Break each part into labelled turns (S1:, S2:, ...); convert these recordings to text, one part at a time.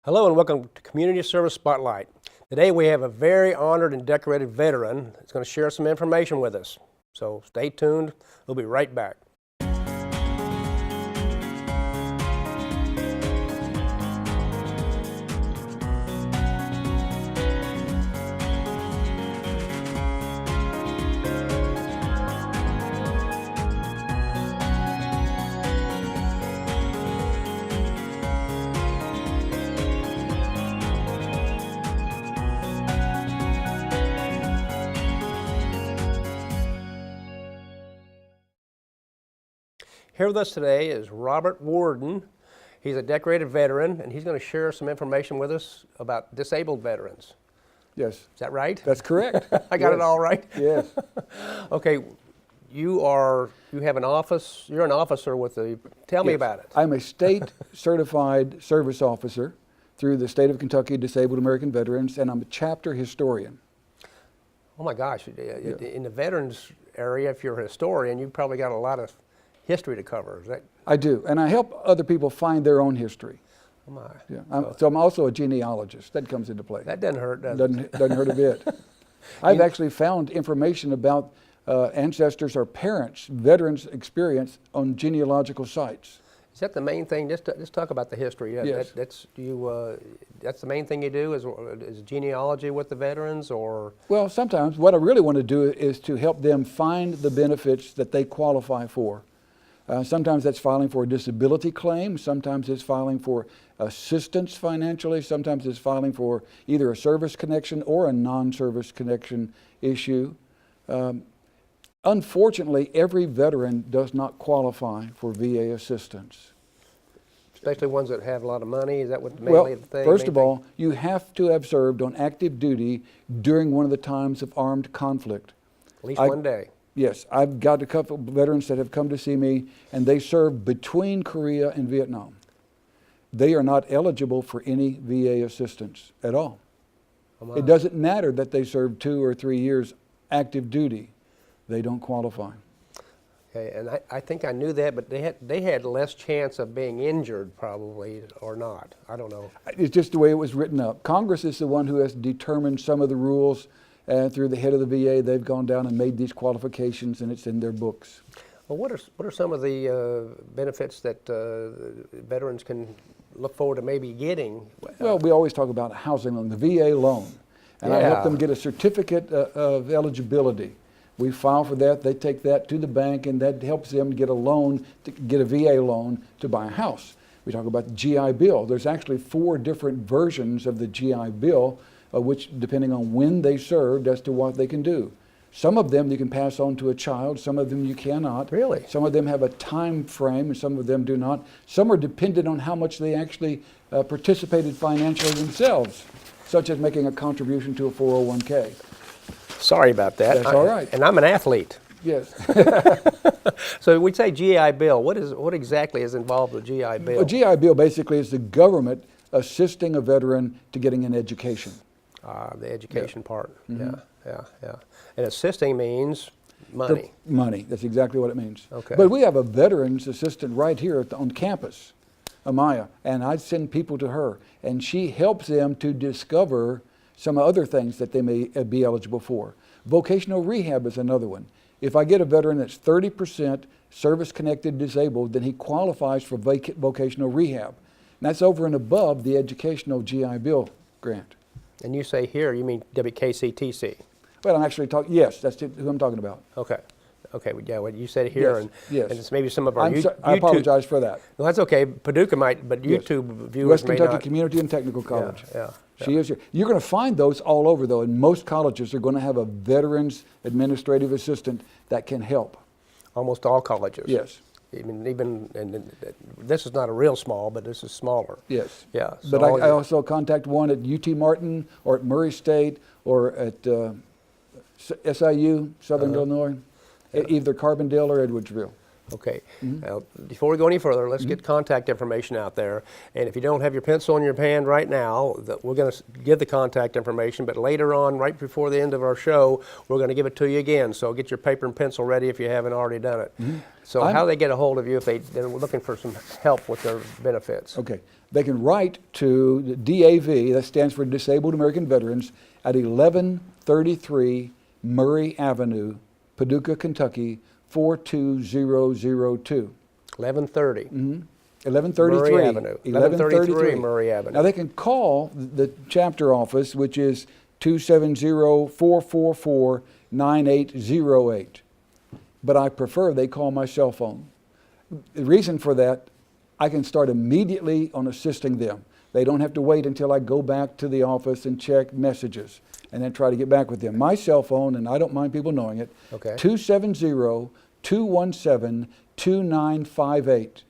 S1: Hello and welcome to Community Service Spotlight. Today we have a very honored and decorated veteran that's going to share some information with us. So stay tuned, we'll be right back. Here with us today is Robert Worden. He's a decorated veteran, and he's going to share some information with us about disabled veterans.
S2: Yes.
S1: Is that right?
S2: That's correct.
S1: I got it all right?
S2: Yes.
S1: Okay, you have an office, you're an officer with the, tell me about it.
S2: I'm a state certified service officer through the State of Kentucky Disabled American Veterans, and I'm a chapter historian.
S1: Oh my gosh, in the veterans area, if you're a historian, you've probably got a lot of history to cover. Is that?
S2: I do, and I help other people find their own history.
S1: Oh my.
S2: Yeah. So I'm also a genealogist. That comes into play.
S1: That doesn't hurt, does it?
S2: Doesn't hurt a bit. I've actually found information about ancestors or parents, veterans' experience on genealogical sites.
S1: Is that the main thing? Just talk about the history. Yeah,
S2: Yes.
S1: That's the main thing you do is genealogy with the veterans, or?
S2: Well, sometimes what I really want to do is to help them find the benefits that they qualify for. Sometimes that's filing for a disability claim, sometimes it's filing for assistance financially, sometimes it's filing for either a service connection or a non-service connection issue. Unfortunately, every veteran does not qualify for VA assistance.
S1: Especially ones that have a lot of money, is that what mainly the thing?
S2: First of all, you have to have served on active duty during one of the times of armed conflict.
S1: At least one day.
S2: Yes, I've got a couple of veterans that have come to see me, and they served between Korea and Vietnam. They are not eligible for any VA assistance at all. It doesn't matter that they served 2 or 3 years active duty. They don't qualify.
S1: Okay, and I think I knew that, but they had less chance of being injured probably, or not. I don't know.
S2: It's just the way it was written up. Congress is the one who has determined some of the rules. And through the head of the VA, they've gone down and made these qualifications, and it's in their books.
S1: Well, what are some of the benefits that veterans can look forward to maybe getting?
S2: Well, we always talk about a housing loan, the VA loan, and I help them get a certificate of eligibility. We file for that. They take that to the bank, and that helps them get a loan, to get a VA loan to buy a house. We talk about the GI Bill. There's actually 4 different versions of the GI Bill, which, depending on when they served, as to what they can do. Some of them you can pass on to a child, some of them you cannot.
S1: Really?
S2: Some of them have a time frame, and some of them do not. Some are dependent on how much they actually participated financially themselves, such as making a contribution to a 401k.
S1: Sorry about that.
S2: That's all right.
S1: And I'm an athlete.
S2: Yes.
S1: So we say GI Bill. What exactly is involved with GI Bill?
S2: A GI Bill basically is the government assisting a veteran to getting an education.
S1: The education part. Mm-hmm. Yeah. And assisting means money.
S2: Money, that's exactly what it means.
S1: Okay.
S2: But we have a veterans assistant right here on campus, Amaya, and I send people to her, and she helps them to discover some other things that they may be eligible for. Vocational rehab is another one. If I get a veteran that's 30% service-connected disabled, then he qualifies for vocational rehab. And that's over and above the educational GI Bill grant.
S1: And you say here, you mean WKCTC?
S2: Well, I'm actually talking, yes, that's who I'm talking about.
S1: Okay. Yeah, what you said here,
S2: yes.
S1: And it's maybe some of our YouTube.
S2: I apologize for that.
S1: Well, that's okay. Paducah might, but YouTube viewers
S2: West
S1: may
S2: Kentucky
S1: not.
S2: Community and Technical College.
S1: Yeah.
S2: She is here. You're going to find those all over, though, and most colleges are going to have a veterans administrative assistant that can help.
S1: Almost all colleges.
S2: Yes.
S1: I mean, and this is not a real small, but this is smaller.
S2: Yes.
S1: Yeah.
S2: But I also contact one at UT Martin or at Murray State or at SIU, Southern Illinois, either Carbondale or Edwardsville.
S1: Okay. Now, before we go any further, let's get contact information out there. And if you don't have your pencil in your hand right now, we're going to give the contact information, but later on, right before the end of our show, we're going to give it to you again. So get your paper and pencil ready if you haven't already done it. So how do they get a hold of you if they're looking for some help with their benefits?
S2: Okay. they can write to the DAV, that stands for Disabled American Veterans, at 1133 Murray Avenue, Paducah, Kentucky, 42002.
S1: 1130.
S2: 1133
S1: Murray Avenue. 1133 Murray Avenue.
S2: Now they can call the chapter office, which is 270-444-9808. But I prefer they call my cell phone. The reason for that, I can start immediately on assisting them. They don't have to wait until I go back to the office and check messages and then try to get back with them. My cell phone, and I don't mind people knowing it,
S1: Okay.
S2: 270-217-2958.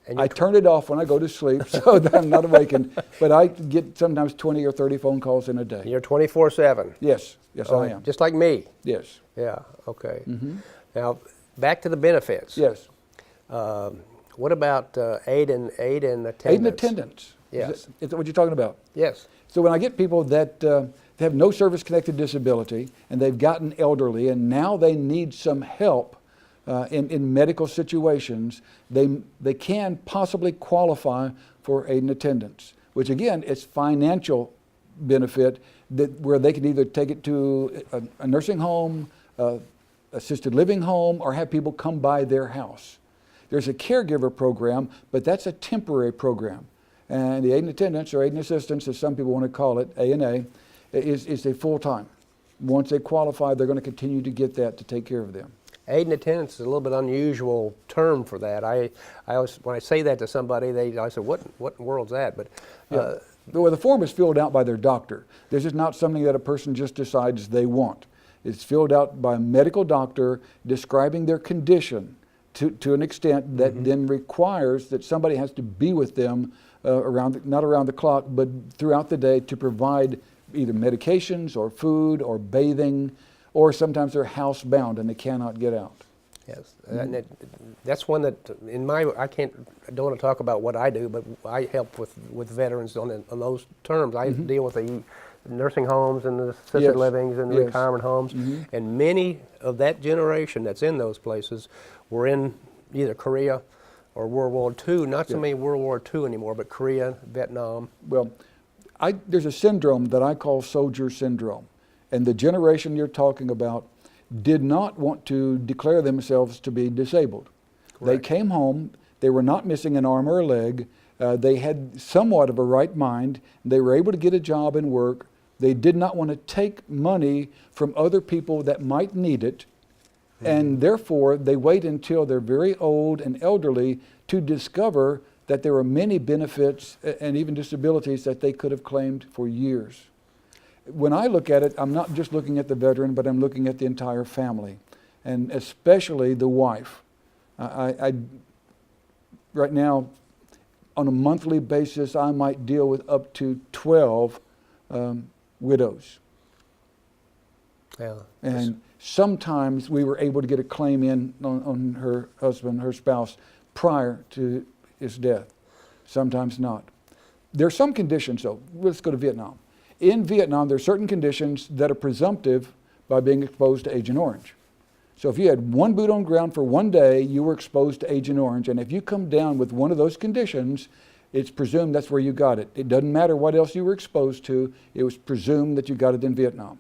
S1: And
S2: I turn it off when I go to sleep so that I'm not awakened, but I get sometimes 20 or 30 phone calls in a day.
S1: you're 24/7.
S2: Yes, I am.
S1: Just like me.
S2: Yes,
S1: Yeah, okay. Now, back to the benefits.
S2: yes.
S1: What about aid and attendance?
S2: Aid and attendance.
S1: Yes.
S2: Is that what you're talking about?
S1: Yes.
S2: So when I get people that have no service-connected disability and they've gotten elderly and now they need some help in medical situations, they can possibly qualify for aid and attendance, which again is financial benefit where they can either take it to a nursing home, assisted living home, or have people come by their house. There's a caregiver program, but that's a temporary program. And the aid and attendance, or aid and assistance, as some people want to call it, A&A, is a full-time. Once they qualify, they're going to continue to get that to take care of them.
S1: Aid and attendance is a little bit unusual term for that. I always, when I say that to somebody, I say, what in the world's that? But
S2: Well, the form is filled out by their doctor. This is not something that a person just decides they want. It's filled out by a medical doctor describing their condition to an extent that then requires that somebody has to be with them not around the clock, but throughout the day to provide either medications or food or bathing, or sometimes they're housebound and they cannot get out.
S1: yes, and that's one that I don't want to talk about what I do, but I help with veterans on those terms. I deal with the nursing homes and the assisted
S2: Yes.
S1: livings and the
S2: Yes.
S1: retirement homes, and many of that generation that's in those places were in either Korea or World War II. Not so many World War II anymore, but Korea, Vietnam.
S2: Well, there's a syndrome that I call soldier syndrome. And the generation you're talking about did not want to declare themselves to be disabled.
S1: Correct.
S2: They came home, they were not missing an arm or a leg, they had somewhat of a right mind, they were able to get a job and work, they did not want to take money from other people that might need it, and therefore they wait until they're very old and elderly to discover that there are many benefits and even disabilities that they could have claimed for years. When I look at it, I'm not just looking at the veteran, but I'm looking at the entire family, and especially the wife. I right now, on a monthly basis, I might deal with up to 12 widows.
S1: Yeah.
S2: And sometimes we were able to get a claim in on her husband, her spouse, prior to his death. Sometimes not. There are some conditions, though. Let's go to Vietnam. In Vietnam, there are certain conditions that are presumptive by being exposed to Agent Orange. So if you had one boot on the ground for one day, you were exposed to Agent Orange. And if you come down with one of those conditions, it's presumed that's where you got it. It doesn't matter what else you were exposed to. It was presumed that you got it in Vietnam.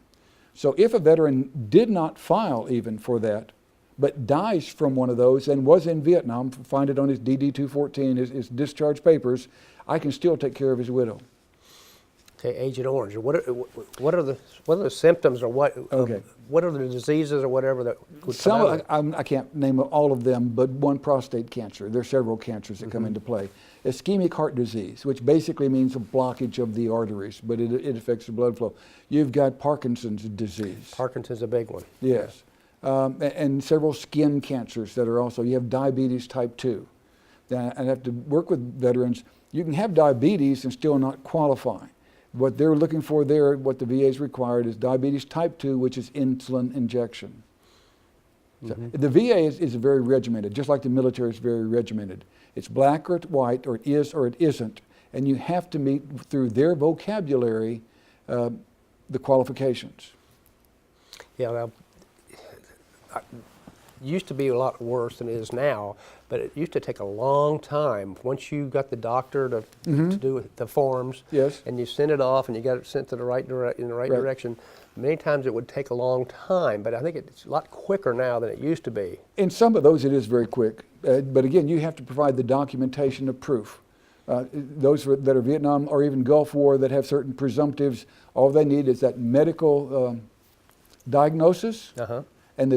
S2: So if a veteran did not file even for that, but dies from one of those and was in Vietnam, find it on his DD-214, his discharge papers, I can still take care of his widow.
S1: Okay, Agent Orange. What are the symptoms, or what are the diseases or whatever that would come out of it?
S2: I can't name all of them, but one, prostate cancer. There are several cancers that come into play. Ischemic heart disease, which basically means a blockage of the arteries, but it affects the blood flow. You've got Parkinson's disease.
S1: Parkinson's a big one.
S2: Yes. And several skin cancers that are also, you have diabetes type 2. And I have to work with veterans. You can have diabetes and still not qualify. What they're looking for there, what the VA has required, is diabetes type 2, which is insulin injection. So the VA is very regimented, just like the military is very regimented. It's black or it's white, or it is or it isn't. And you have to meet, through their vocabulary, the qualifications.
S1: Yeah, well, it used to be a lot worse than it is now. but it used to take a long time. Once you got the doctor to do the forms,
S2: Yes.
S1: and you sent it off and you got it sent to the right in the right direction, many times it would take a long time, but I think it's a lot quicker now than it used to be.
S2: In some of those, it is very quick. But again, you have to provide the documentation of proof. Those that are Vietnam or even Gulf War that have certain presumptives, all they need is that medical diagnosis and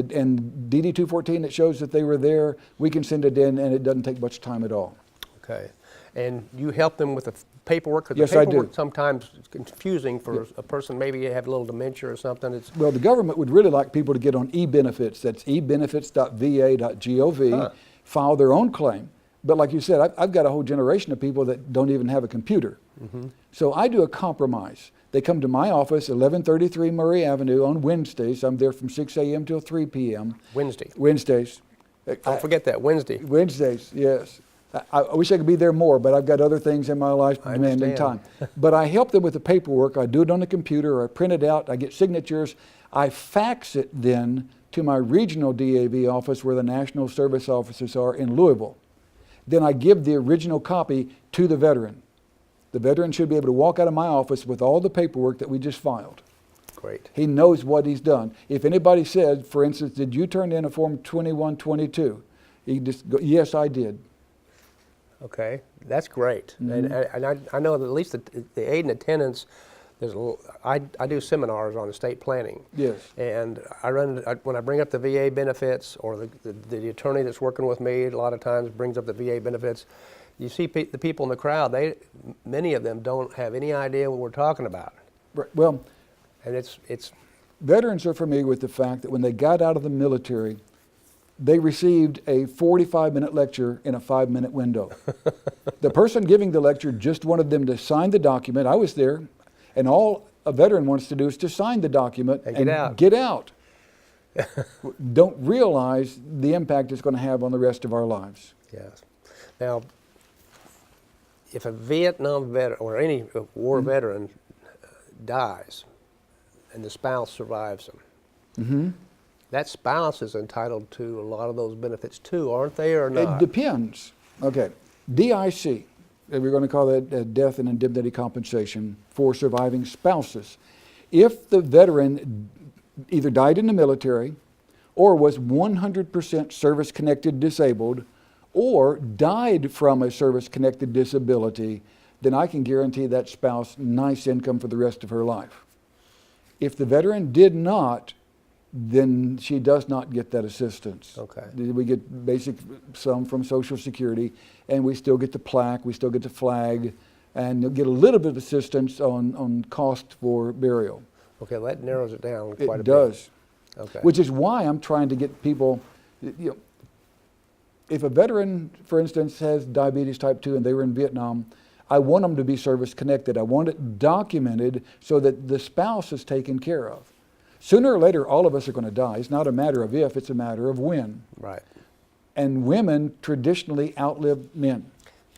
S2: DD-214 that shows that they were there. We can send it in, and it doesn't take much time at all.
S1: Okay. And you help them with the paperwork? 'Cause
S2: Yes,
S1: the
S2: I do.
S1: paperwork sometimes is confusing for a person, maybe you have a little dementia or something.
S2: Well, the government would really like people to get on e-benefits. That's ebenefits.va.gov, file their own claim. But like you said, I've got a whole generation of people that don't even have a computer. So I do a compromise. They come to my office, 1133 Murray Avenue on Wednesdays. I'm there from 6 a.m. till 3 p.m. Wednesdays.
S1: Don't forget that,
S2: Wednesdays, yes. I wish I could be there more, but I've got other things in my life demanding time. But I help them with the paperwork. I do it on the computer, or I print it out, I get signatures. I fax it then to my regional DAV office where the National Service Officers are in Louisville. Then I give the original copy to the veteran. The veteran should be able to walk out of my office with all the paperwork that we just filed.
S1: Great.
S2: He knows what he's done. If anybody said, for instance, did you turn in a Form 2122? He just go, yes, I did.
S1: Okay, that's great. And I know that at least the aid and attendance, I do seminars on estate planning.
S2: Yes.
S1: And when I bring up the VA benefits, or the attorney that's working with me a lot of times brings up the VA benefits, you see the people in the crowd, many of them don't have any idea what we're talking about.
S2: Right. Well,
S1: and it's
S2: veterans are familiar with the fact that when they got out of the military, they received a 45-minute lecture in a 5-minute window. The person giving the lecture just wanted them to sign the document. I was there, and all a veteran wants to do is to sign the document and get out. Don't realize the impact it's going to have on the rest of our lives.
S1: Yes. Now, if a Vietnam veteran or any war veteran dies and the spouse survives them, that spouse is entitled to a lot of those benefits too, aren't they, or not?
S2: It depends. Okay. DIC, we're going to call that death and indemnity compensation for surviving spouses. If the veteran either died in the military or was 100% service-connected disabled or died from a service-connected disability, then I can guarantee that spouse nice income for the rest of her life. If the veteran did not, then she does not get that assistance.
S1: Okay.
S2: We get basic sum from Social Security, and we still get the plaque, we still get the flag, and you'll get a little bit of assistance on cost for burial.
S1: Okay, that narrows it down quite a bit.
S2: It does.
S1: Okay.
S2: Which is why I'm trying to get people, if a veteran, for instance, has diabetes type 2 and they were in Vietnam, I want them to be service connected. I want it documented so that the spouse is taken care of. Sooner or later, all of us are going to die. It's not a matter of if, it's a matter of when.
S1: Right.
S2: And women traditionally outlive men.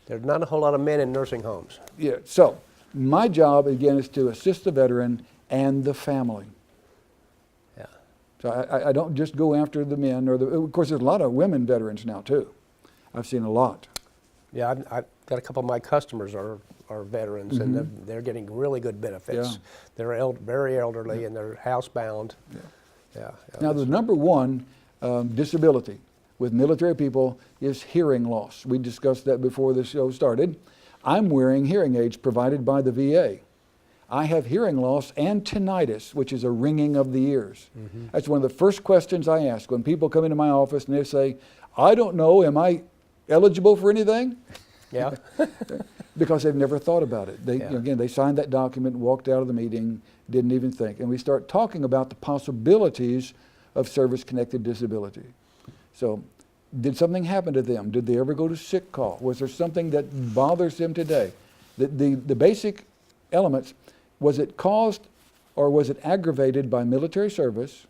S1: There's not a whole lot of men in nursing homes.
S2: Yeah. So my job, again, is to assist the veteran and the family.
S1: Yeah.
S2: So I don't just go after the men. Of course, there's a lot of women veterans now, too. I've seen a lot.
S1: Yeah, I've got a couple of my customers are veterans, and they're getting really good benefits.
S2: Yeah.
S1: They're very elderly, and they're housebound. Yeah.
S2: Now, the number one disability with military people is hearing loss. We discussed that before the show started. I'm wearing hearing aids provided by the VA. I have hearing loss and tinnitus, which is a ringing of the ears. That's one of the first questions I ask when people come into my office and they say, I don't know, am I eligible for anything?
S1: Yeah.
S2: Because they've never thought about it. Again, they signed that document, walked out of the meeting, didn't even think. And we start talking about the possibilities of service-connected disability. So, did something happen to them? Did they ever go to sick call? Was there something that bothers them today? The basic elements, was it caused or was it aggravated by military service?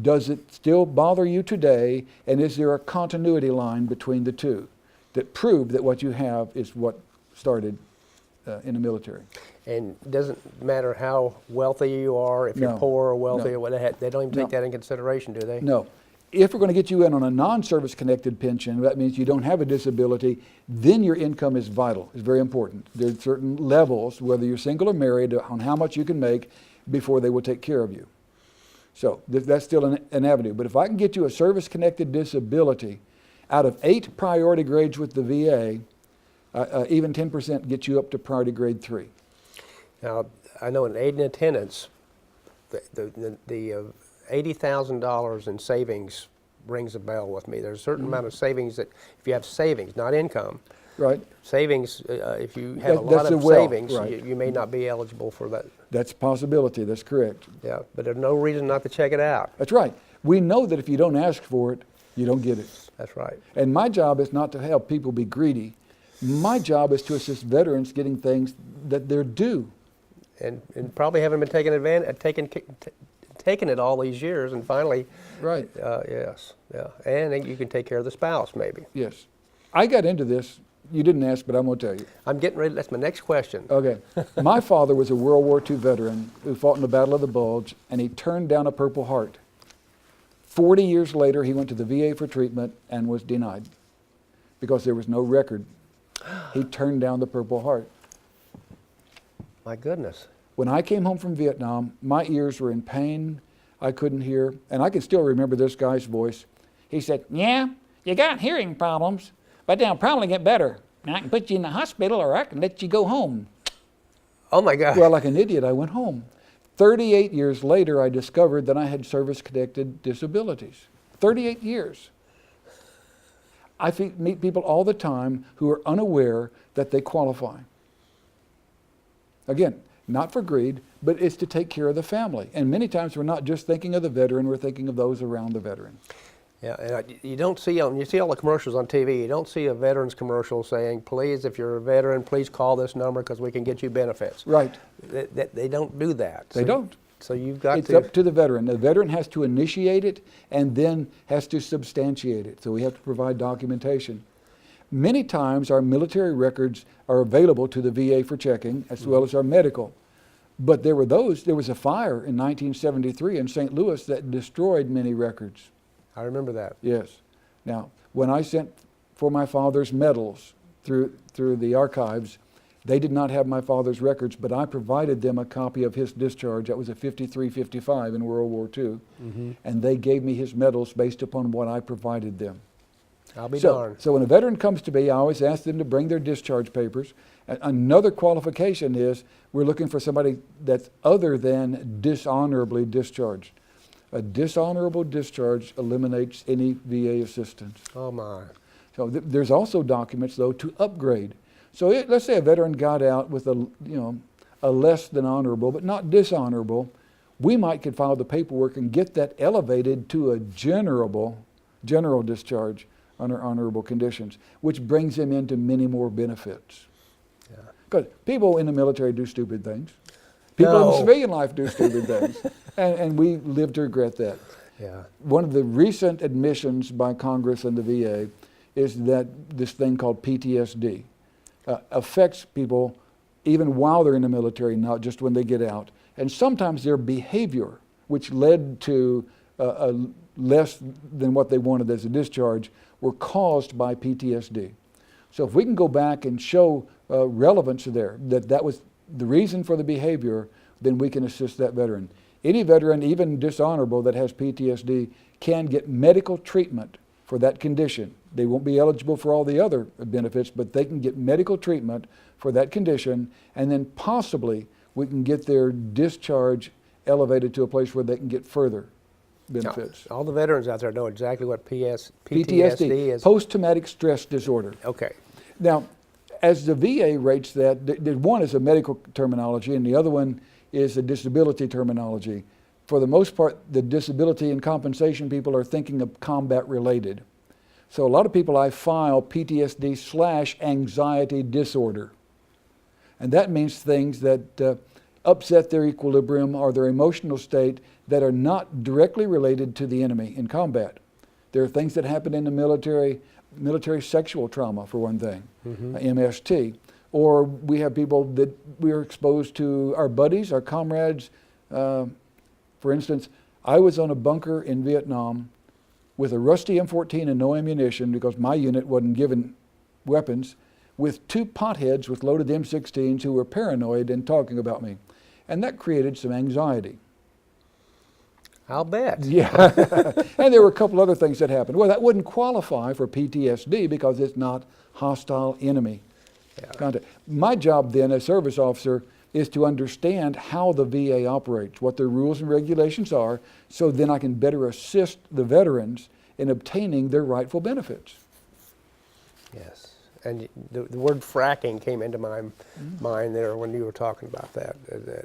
S2: Does it still bother you today? And is there a continuity line between the two that prove that what you have is what started in the military?
S1: And it doesn't matter how wealthy you are, if you're poor or wealthy or what, they don't even take that in consideration, do they?
S2: No. If we're going to get you in on a non-service connected pension, that means you don't have a disability, then your income is vital. It's very important. There are certain levels, whether you're single or married, on how much you can make before they will take care of you. So that's still an avenue. But if I can get you a service connected disability, out of 8 priority grades with the VA, even 10% gets you up to priority grade 3.
S1: Now, I know in aid and attendance, the $80,000 in savings rings a bell with me. There's a certain amount of savings that, if you have savings, not income,
S2: right?
S1: Savings, if you have a
S2: That's
S1: lot of
S2: well,
S1: savings,
S2: right.
S1: you may not be eligible for that.
S2: That's a possibility. That's correct.
S1: Yeah, but there's no reason not to check it out.
S2: That's right. We know that if you don't ask for it, you don't get it.
S1: That's right.
S2: And my job is not to help people be greedy. My job is to assist veterans getting things that they're due.
S1: And probably haven't been taking it all these years, and finally,
S2: right?
S1: Yes, yeah, and you can take care of the spouse, maybe.
S2: Yes, I got into this. You didn't ask, but I'm going to tell you.
S1: I'm getting ready. That's my next question.
S2: Okay, my father was a World War II veteran who fought in the Battle of the Bulge, and he turned down a Purple Heart. 40 years later, he went to the VA for treatment and was denied because there was no record. He turned down the Purple Heart.
S1: My goodness.
S2: When I came home from Vietnam, my ears were in pain. I couldn't hear. And I can still remember this guy's voice. He said, "Yeah, you got hearing problems, but they'll probably get better. And I can put you in the hospital or I can let you go home."
S1: Oh my God.
S2: Well, like an idiot, I went home. 38 years later, I discovered that I had service-connected disabilities. 38 years. I meet people all the time who are unaware that they qualify. Again, not for greed, but it's to take care of the family. And many times we're not just thinking of the veteran, we're thinking of those around the veteran.
S1: Yeah, and you don't see you see all the commercials on TV. You don't see a veterans commercial saying, "Please, if you're a veteran, please call this number because we can get you benefits."
S2: Right.
S1: They don't do that.
S2: They don't.
S1: So you've got
S2: It's
S1: to.
S2: up to the veteran. The veteran has to initiate it and then has to substantiate it. So we have to provide documentation. Many times our military records are available to the VA for checking, as well as our medical. But there was a fire in 1973 in St. Louis that destroyed many records.
S1: I remember that.
S2: Yes. Now, when I sent for my father's medals through the archives, they did not have my father's records, but I provided them a copy of his discharge. That was a 53-55 in World War II. And they gave me his medals based upon what I provided them.
S1: I'll be darned.
S2: So when a veteran comes to me, I always ask them to bring their discharge papers. Another qualification is we're looking for somebody that's other than dishonorably discharged. A dishonorable discharge eliminates any VA assistance.
S1: Oh my.
S2: So there's also documents, though, to upgrade. So let's say a veteran got out with a less than honorable, but not dishonorable. We could file the paperwork and get that elevated to a general discharge under honorable conditions, which brings him into many more benefits. Because people in the military do stupid things. People in civilian life do stupid things. And we live to regret that.
S1: Yeah.
S2: One of the recent admissions by Congress and the VA is that this thing called PTSD affects people even while they're in the military, not just when they get out. And sometimes their behavior, which led to less than what they wanted as a discharge, were caused by PTSD. So if we can go back and show relevance there, that was the reason for the behavior, then we can assist that veteran. Any veteran, even dishonorable, that has PTSD can get medical treatment for that condition. They won't be eligible for all the other benefits, but they can get medical treatment for that condition, and then possibly we can get their discharge elevated to a place where they can get further benefits.
S1: All the veterans out there know exactly what PTSD is.
S2: Post-traumatic stress disorder.
S1: Okay.
S2: Now, as the VA rates that, one is a medical terminology and the other one is a disability terminology. For the most part, the disability and compensation people are thinking of combat related. So a lot of people I file PTSD/anxiety disorder. And that means things that upset their equilibrium or their emotional state that are not directly related to the enemy in combat. There are things that happen in the military sexual trauma, for one thing, MST. Or we have people that we are exposed to, our buddies, our comrades. For instance, I was on a bunker in Vietnam with a rusty M14 and no ammunition because my unit wasn't given weapons, with 2 potheads with loaded M16s who were paranoid and talking about me. And that created some anxiety.
S1: I'll bet.
S2: Yeah. And there were a couple other things that happened. Well, that wouldn't qualify for PTSD because it's not hostile enemy contact. My job then as service officer is to understand how the VA operates, what their rules and regulations are, so then I can better assist the veterans in obtaining their rightful benefits.
S1: Yes. And the word fracking came into my mind there when you were talking about that,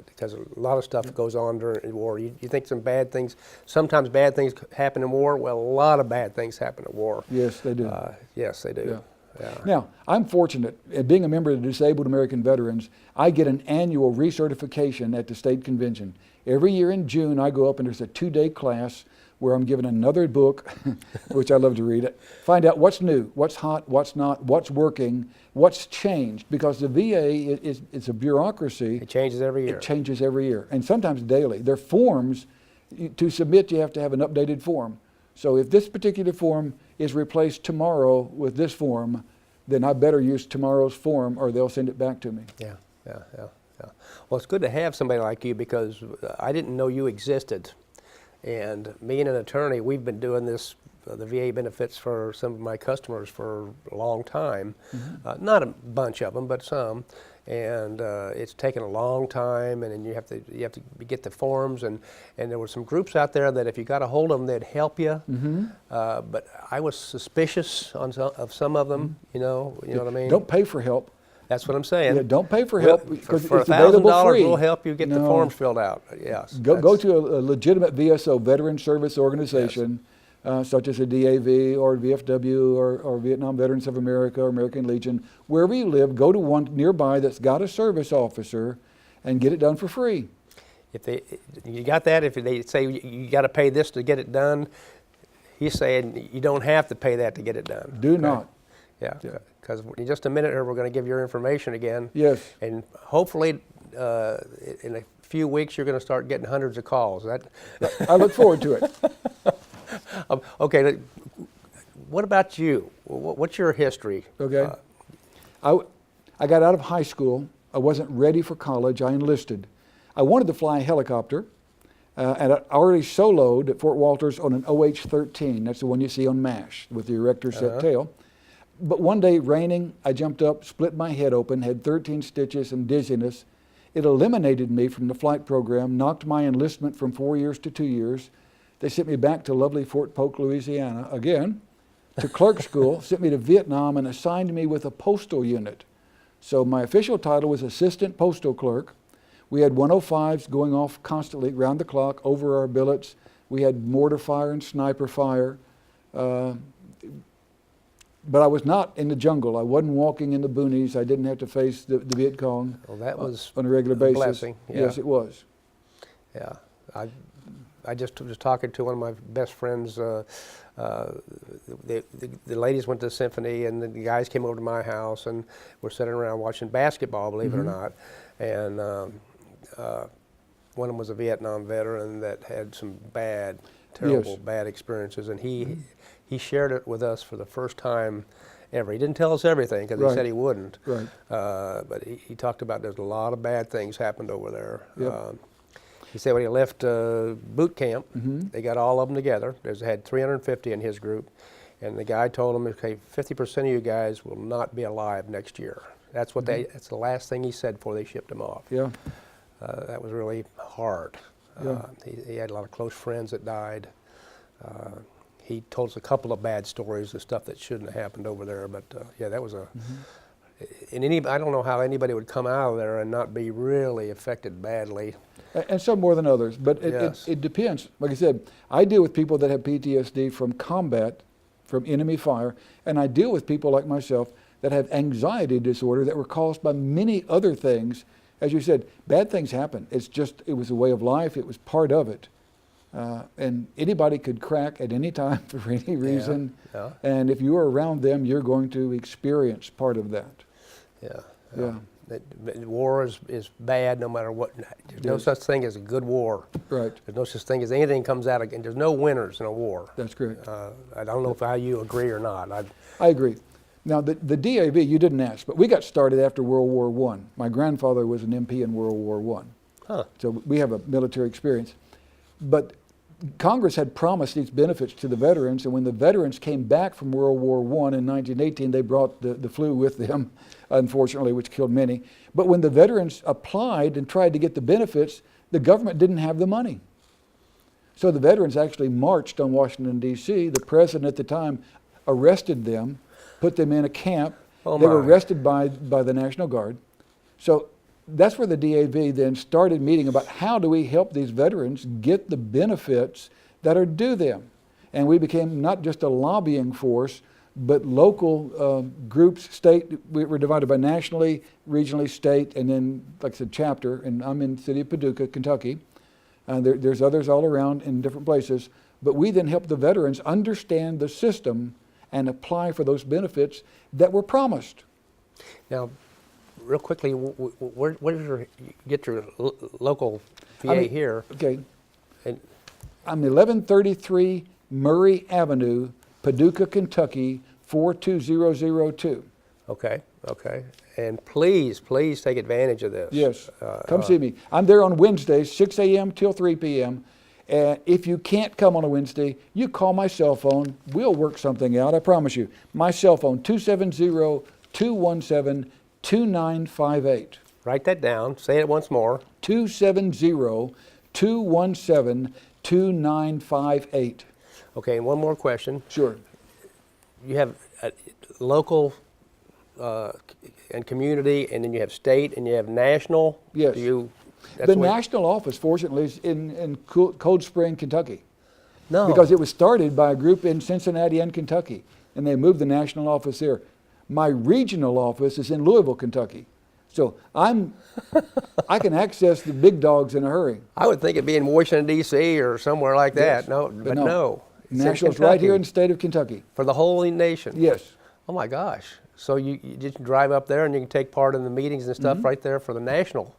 S1: because a lot of stuff goes on during war. You think sometimes bad things happen in war? Well, a lot of bad things happen in war.
S2: Yes, they do.
S1: Yes, they do.
S2: Yeah.
S1: Yeah.
S2: Now, I'm fortunate, being a member of the Disabled American Veterans, I get an annual recertification at the state convention. Every year in June, I go up and there's a 2-day class where I'm given another book, which I love to read it, find out what's new, what's hot, what's not, what's working, what's changed, because the VA it's a bureaucracy.
S1: It changes every year.
S2: It changes every year, and sometimes daily. Their forms, to submit, you have to have an updated form. So if this particular form is replaced tomorrow with this form, then I better use tomorrow's form or they'll send it back to me.
S1: Yeah. Well, it's good to have somebody like you because I didn't know you existed. And me and an attorney, we've been doing this, the VA benefits for some of my customers for a long time. Not a bunch of them, but some. And it's taken a long time, and then you have to get the forms. And there were some groups out there that if you got a hold of them, they'd help you. But I was suspicious of some of them. You know what I mean?
S2: Don't pay for help.
S1: That's what I'm saying.
S2: Yeah, don't pay for help because
S1: for
S2: it's available free.
S1: $1,000, we'll help you get the forms filled out. Yes.
S2: Go to a legitimate VSO, Veteran Service Organization, such as a DAV or VFW or Vietnam Veterans of America or American Legion. Wherever you live, go to one nearby that's got a service officer and get it done for free.
S1: If you got that, if they say you got to pay this to get it done, he's saying you don't have to pay that to get it done.
S2: Do not.
S1: Yeah. Because in just a minute here, we're going to give your information again.
S2: Yes.
S1: And hopefully, in a few weeks, you're going to start getting hundreds of calls.
S2: I look forward to it.
S1: Okay. What about you? What's your history?
S2: Okay. I got out of high school. I wasn't ready for college. I enlisted. I wanted to fly a helicopter, and I already soloed at Fort Walters on an OH-13. That's the one you see on MASH with the erector set tail. But one day, raining, I jumped up, split my head open, had 13 stitches and dizziness. It eliminated me from the flight program, knocked my enlistment from 4 years to 2 years. They sent me back to lovely Fort Polk, Louisiana, again, to clerk school, sent me to Vietnam, and assigned me with a postal unit. So my official title was Assistant Postal Clerk. We had 105s going off constantly, round the clock, over our billets. We had mortar fire and sniper fire. But I was not in the jungle. I wasn't walking in the boonies. I didn't have to face the Viet Cong.
S1: Well, that was
S2: on a regular basis.
S1: Blessing. Yeah.
S2: Yes, it was.
S1: Yeah, I just was talking to one of my best friends. The ladies went to the symphony, and the guys came over to my house, and we're sitting around watching basketball. Believe it or not, and one of them was a Vietnam veteran that had some terrible bad experiences, and he shared it with us for the first time ever. He didn't tell us everything because he said he wouldn't. Right. But he talked about there's a lot of bad things happened over there. Yep. He said when he left boot camp, they got all of them together. They had 350 in his group, and the guy told them, "Okay, 50% of you guys will not be alive next year." That's what that's the last thing he said before they shipped him off. Yeah. That was really hard. Yeah. He had a lot of close friends that died. He told us a couple of bad stories of stuff that shouldn't have happened over there, but yeah, that was and I don't know how anybody would come out of there and not be really affected badly.
S2: And some more than others, but it depends. Like I said, I deal with people that have PTSD from combat, from enemy fire, and I deal with people like myself that have anxiety disorder that were caused by many other things. As you said, bad things happen. It was a way of life. It was part of it. And anybody could crack at any time for any reason. Yeah. Yeah. And if you are around them, you're going to experience part of that.
S1: Yeah.
S2: Yeah.
S1: War is bad no matter what. There's no such thing as a good war.
S2: Right.
S1: There's no such thing as anything comes out again. There's no winners in a war.
S2: That's correct.
S1: I don't know how you agree or not.
S2: I agree. Now, the DAV, you didn't ask, but we got started after World War I. My grandfather was an MP in World War I.
S1: Huh.
S2: So we have a military experience. But Congress had promised these benefits to the veterans, and when the veterans came back from World War I in 1918, they brought the flu with them, unfortunately, which killed many. But when the veterans applied and tried to get the benefits, the government didn't have the money. So the veterans actually marched on Washington, D.C. The president at the time arrested them, put them in a camp.
S1: Oh,
S2: they were
S1: my.
S2: arrested by the National Guard. So that's where the DAV then started meeting about how do we help these veterans get the benefits that are due them. And we became not just a lobbying force, but local groups, state, we were divided by nationally, regionally, state, and then, like I said, chapter, and I'm in the city of Paducah, Kentucky. There's others all around in different places, but we then help the veterans understand the system and apply for those benefits that were promised.
S1: Now, real quickly, where did you get your local VA here?
S2: Okay.
S1: And
S2: I'm 1133 Murray Avenue, Paducah, Kentucky, 42002.
S1: okay. And please take advantage of this.
S2: Yes, come see me. I'm there on Wednesdays, 6 a.m. till 3 p.m. And if you can't come on a Wednesday, you call my cell phone. We'll work something out, I promise you. My cell phone, 270-217-2958.
S1: Write that down. Say it once more.
S2: 270-217-2958.
S1: Okay, and one more question.
S2: Sure.
S1: You have local and community, and then you have state, and you have national.
S2: Yes.
S1: That's
S2: The
S1: what-
S2: national office, fortunately, is in Cold Spring, Kentucky.
S1: No.
S2: Because it was started by a group in Cincinnati and Kentucky, and they moved the national office there. My regional office is in Louisville, Kentucky. So I can access the big dogs in a hurry.
S1: I would think it'd be in Washington, D.C. or somewhere like that.
S2: Yes.
S1: No, but no. It's in
S2: National's right here in
S1: Kentucky
S2: the state of Kentucky.
S1: for the whole nation.
S2: Yes.
S1: Oh my gosh. So you just drive up there and you can take part in the meetings and stuff right there for the national.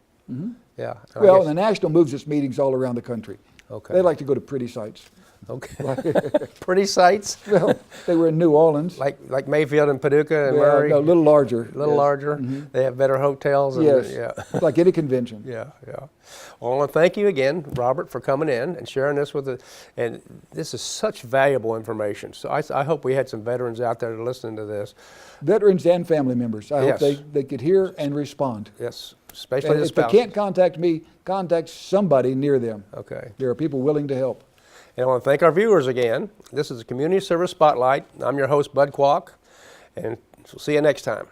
S1: Yeah. I
S2: Well,
S1: guess-
S2: the national moves its meetings all around the country.
S1: Okay.
S2: They like to go to pretty sites.
S1: Okay. Pretty sites
S2: Well, they were in New Orleans.
S1: like Mayfield and Paducah and
S2: Well,
S1: Murray.
S2: no, a little larger.
S1: A little
S2: yes.
S1: larger. They have better hotels. And,
S2: Yes.
S1: Yeah.
S2: Like any convention.
S1: Yeah. Well, I want to thank you again, Robert, for coming in and sharing this with us. And this is such valuable information. So I hope we had some veterans out there listening to this.
S2: Veterans and family members. I
S1: Yes.
S2: hope they could hear and respond.
S1: Yes, especially
S2: And
S1: the
S2: if they
S1: spouses.
S2: can't contact me, contact somebody near them.
S1: Okay.
S2: There are people willing to help.
S1: And I want to thank our viewers again. This is a Community Service Spotlight. I'm your host, Bud Qualk, and we'll see you next time.